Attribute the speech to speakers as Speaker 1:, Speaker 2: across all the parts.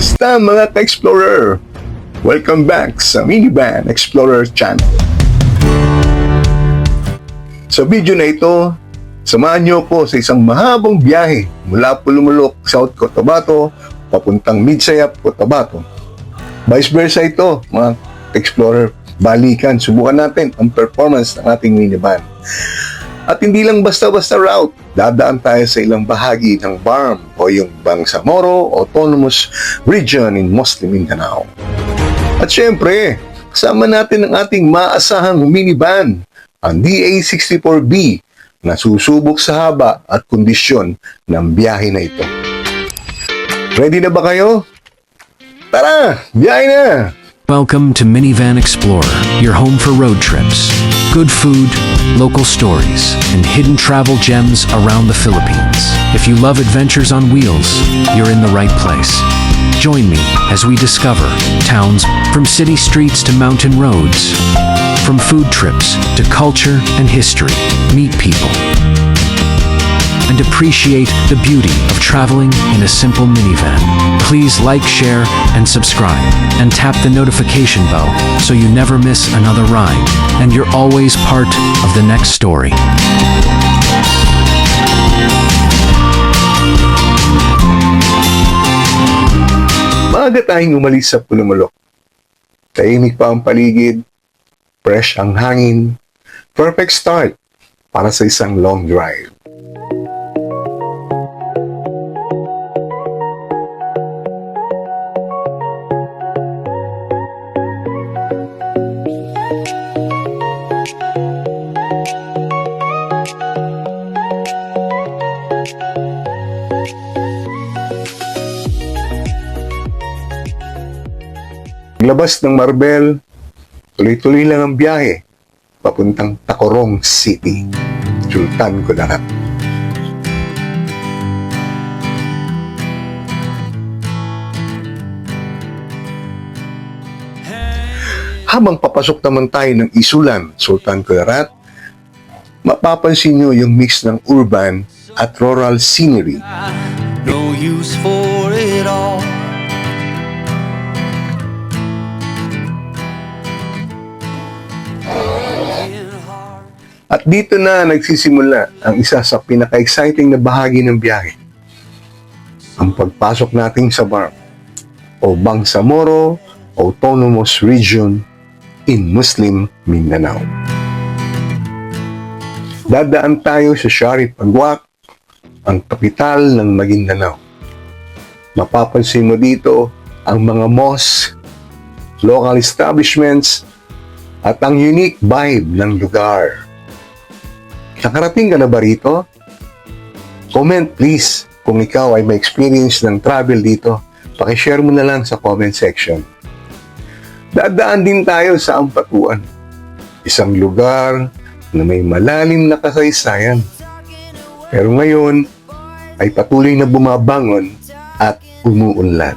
Speaker 1: Kamusta mga ka-explorer? Welcome back sa Minivan Explorer Channel. Sa video na ito, samahan niyo ko sa isang mahabang biyahe mula Pulumulok, South Cotabato, papuntang Midsayap, Cotabato. Vice versa ito, mga explorer. Balikan, subukan natin ang performance ng ating minivan. At hindi lang basta-basta route, dadaan tayo sa ilang bahagi ng BARM o yung Bangsamoro Autonomous Region in Muslim Mindanao. At syempre, kasama natin ang ating maasahang minivan, ang DA64B, na susubok sa haba at kondisyon ng biyahe na ito. Ready na ba kayo? Tara, biyahe na!
Speaker 2: Welcome to Minivan Explorer, your home for road trips, good food, local stories, and hidden travel gems around the Philippines. If you love adventures on wheels, you're in the right place. Join me as we discover towns from city streets to mountain roads, from food trips to culture and history. Meet people and appreciate the beauty of traveling in a simple minivan. Please like, share, and subscribe, and tap the notification bell so you never miss another ride, and you're always part of the next story.
Speaker 1: Maaga tayong umalis sa Pulumulok. Tahimik pa ang paligid, fresh ang hangin, perfect start para sa isang long drive. Paglabas ng Marbel, tuloy-tuloy lang ang biyahe papuntang Tacorong City, Sultan Kudarat. Habang papasok naman tayo ng Isulan, Sultan Kudarat, mapapansin nyo yung mix ng urban at rural scenery.
Speaker 3: No use for it all.
Speaker 1: At dito na nagsisimula ang isa sa pinaka-exciting na bahagi ng biyahe. Ang pagpasok natin sa BARM o Bangsamoro Autonomous Region in Muslim Mindanao. Dadaan tayo sa Sharif Agwak, ang kapital ng Maguindanao. Mapapansin mo dito ang mga mosque, local establishments, at ang unique vibe ng lugar. Nakarating ka na ba rito? Comment please kung ikaw ay may experience ng travel dito. Pakishare mo na lang sa comment section. Dadaan din tayo sa Ampatuan, isang lugar na may malalim na kasaysayan. Pero ngayon ay patuloy na bumabangon at umuunlad.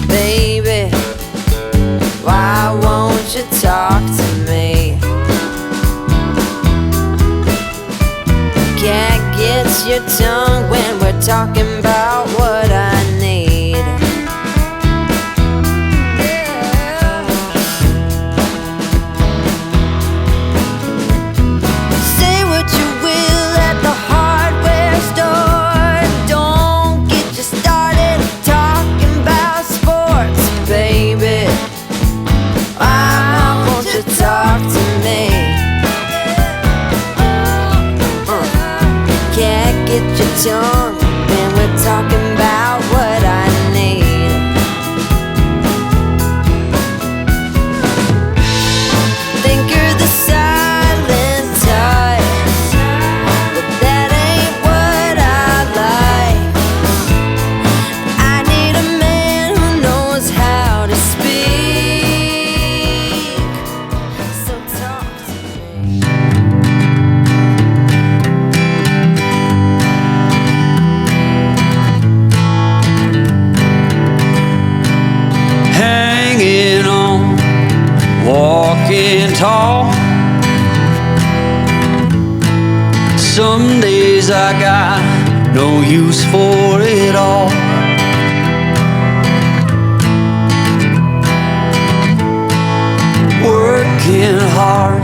Speaker 4: Baby, why won't you talk to me? Can't get your tongue when we're talking about what I need. Say what you will at the hardware store. Don't get you started talking about sports, baby. Why won't you talk to me? Get your tongue when we're talking about what I need. Think you're the silent type, but that ain't what I like. I need a man who knows how to speak. So talk to me.
Speaker 3: Hanging on, walking tall. Some days I got no use for it all. working hard,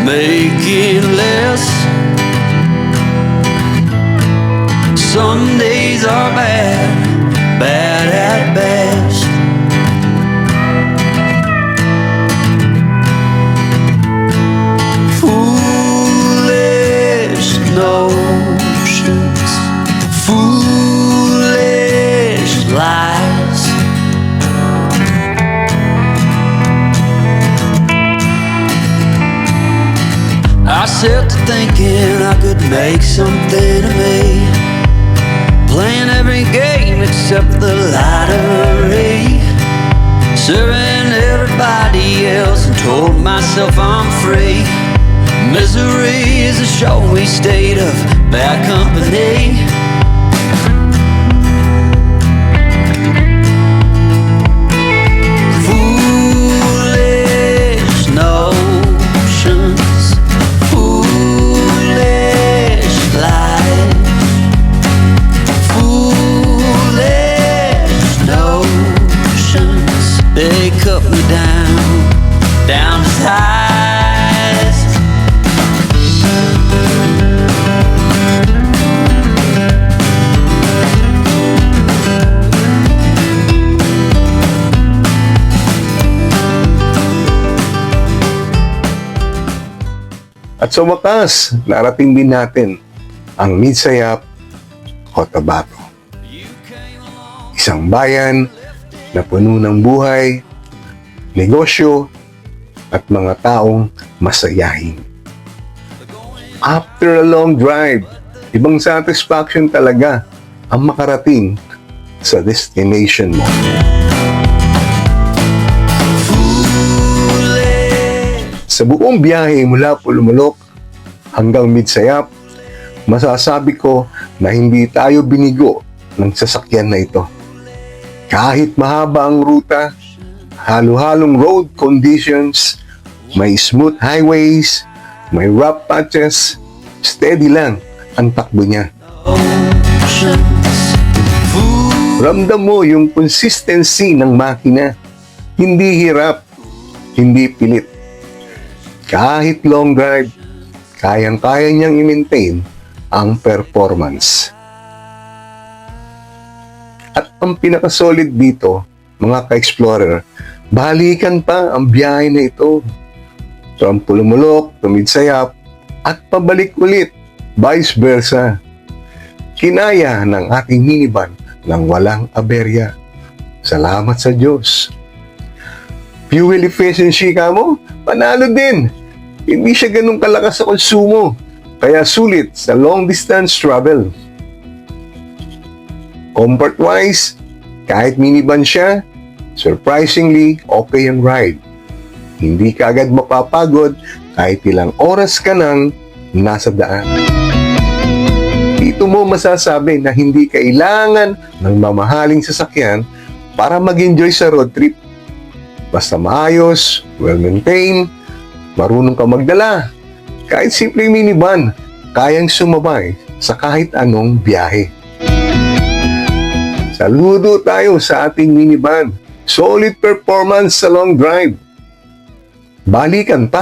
Speaker 3: making less. Some days are bad, bad at best. Foolish notions, foolish lies. I set to thinking I could make something of me, playing every game except the lottery, serving everybody else and told myself I'm free. Misery is a showy state of bad company. Foolish notions, foolish lies. Foolish notions, they cut me down, down to size.
Speaker 1: At sa wakas, narating din natin ang Midsayap, Cotabato. Isang bayan na puno ng buhay, negosyo, at mga taong masayahin. After a long drive, ibang satisfaction talaga ang makarating sa destination mo. Sa buong biyahe mula Pulumulok hanggang Midsayap, masasabi ko na hindi tayo binigo ng sasakyan na ito. Kahit mahaba ang ruta, halo-halong road conditions, may smooth highways, may rough patches, steady lang ang takbo niya. Ramdam mo yung consistency ng makina. Hindi hirap, hindi pilit. Kahit long drive, kayang-kaya niyang i-maintain ang performance. At ang pinakasolid dito, mga ka-explorer, balikan pa ang biyahe na ito. From Pulumulok to Midsayap at pabalik ulit, vice versa. Kinaya ng ating minivan ng walang aberya. Salamat sa Diyos. Fuel efficiency ka mo, panalo din. Hindi siya ganun kalakas sa konsumo, kaya sulit sa long distance travel. Comfort-wise, kahit minivan siya, surprisingly okay ang ride. Hindi ka agad mapapagod kahit ilang oras ka nang nasa daan. Dito mo masasabi na hindi kailangan ng mamahaling sasakyan para mag-enjoy sa road trip. Basta maayos, well-maintained, marunong ka magdala. Kahit simpleng minivan, kayang sumabay sa kahit anong biyahe. Saludo tayo sa ating minivan. Solid performance sa long drive. Balikan pa.